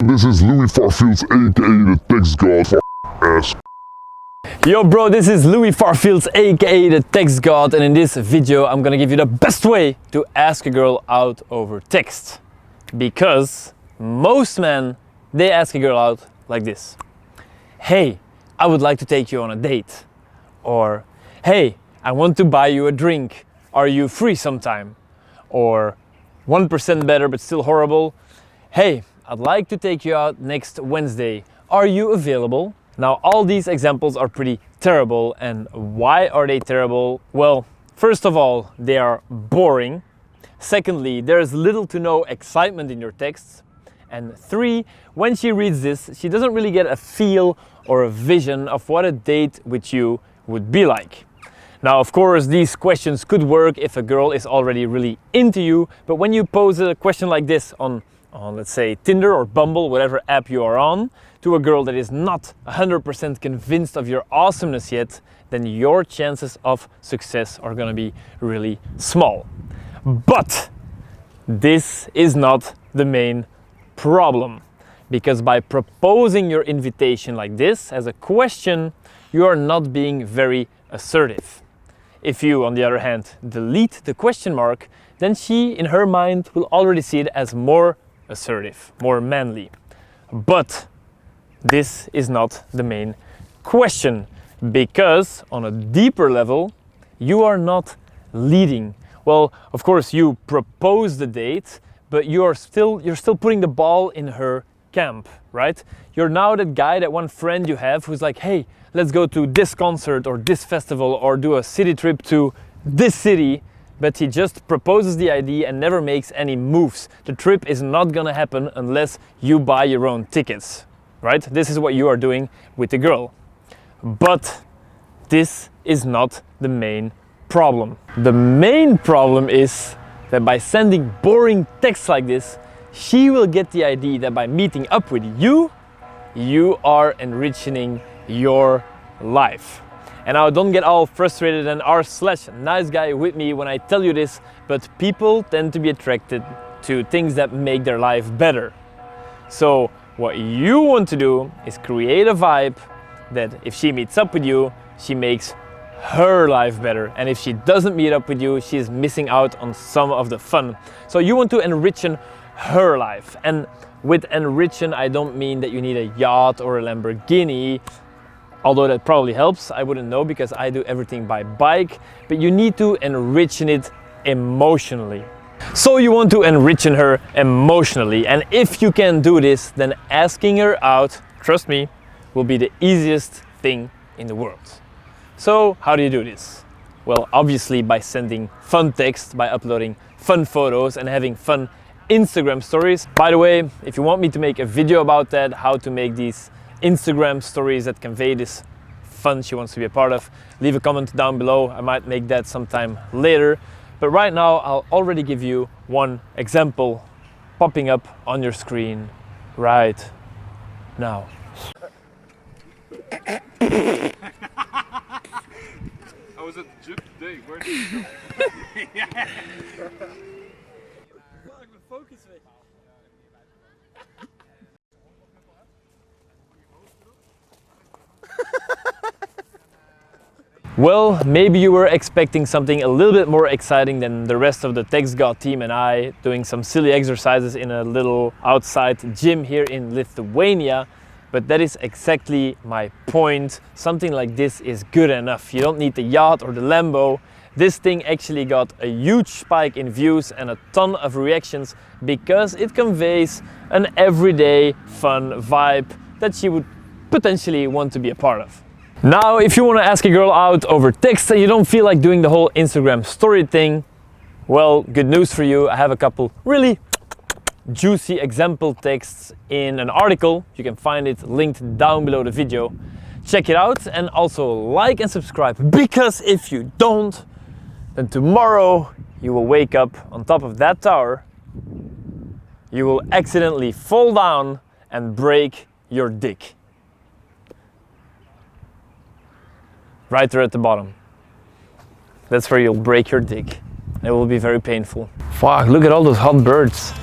This is Louis Farfields, aka the TextGod ass. Yo bro, this is Louis Farfields, aka the TextGod, and in this video I'm gonna give you the best way to ask a girl out over text. Because most men, they ask a girl out like this. Hey, I would like to take you on a date. Or, hey, I want to buy you a drink. Are you free sometime? Or, 1% better but still horrible. Hey, I'd like to take you out next Wednesday. Are you available? Now, all these examples are pretty terrible. And why are they terrible? Well, first of all, they are boring. Secondly, there's little to no excitement in your texts. And 3, when she reads this, she doesn't really get a feel or a vision of what a date with you would be like. Now, of course, these questions could work if a girl is already really into you, but when you pose a question like this on let's say Tinder or Bumble, whatever app you are on, to a girl that is not 100% convinced of your awesomeness yet, then your chances of success are gonna be really small. But this is not the main problem, because by proposing your invitation like this as a question, you are not being very assertive. If you, on the other hand, delete the question mark, then she, in her mind, will already see it as more assertive, more manly. But this is not the main question, because on a deeper level, you are not leading. Well, of course, you propose the date, but you're still putting the ball in her camp, right? You're now that guy, that one friend you have who's like, hey, let's go to this concert or this festival or do a city trip to this city, but he just proposes the idea and never makes any moves. The trip is not gonna happen unless you buy your own tickets, right? This is what you are doing with the girl. But this is not the main problem. The main problem is that by sending boring texts like this, she will get the idea that by meeting up with you, you are enriching your life. And now don't get all frustrated and r/nice guy with me when I tell you this, but people tend to be attracted to things that make their life better. So what you want to do is create a vibe that if she meets up with you, she makes her life better. And if she doesn't meet up with you, she's missing out on some of the fun. So you want to enrich her life. And with enriching, I don't mean that you need a yacht or a Lamborghini, although that probably helps. I wouldn't know because I do everything by bike, but you need to enrich it emotionally. So you want to enrich her emotionally, and if you can do this, then asking her out, trust me, will be the easiest thing in the world. So how do you do this? Well, obviously by sending fun text, by uploading fun photos and having fun Instagram stories. By the way, if you want me to make a video about that, how to make these Instagram stories that convey this fun she wants to be a part of, leave a comment down below. I might make that sometime later. But right now, I'll already give you one example popping up on your screen right now. I was at the gym today. Where did you go? Focus weg. Well, maybe you were expecting something a little bit more exciting than the rest of the TextGod team and I doing some silly exercises in a little outside gym here in Lithuania, but that is exactly my point. Something like this is good enough. You don't need the yacht or the Lambo. This thing actually got a huge spike in views and a ton of reactions because it conveys an everyday fun vibe that she would potentially want to be a part of. Now, if you want to ask a girl out over text and you don't feel like doing the whole Instagram story thing, well, good news for you. I have a couple really juicy example texts in an article. You can find it linked down below the video. Check it out and also like and subscribe, because if you don't, then tomorrow you will wake up on top of that tower, you will accidentally fall down and break your dick. Right there at the bottom. That's where you'll break your dick. It will be very painful. Fuck, look at all those hot birds.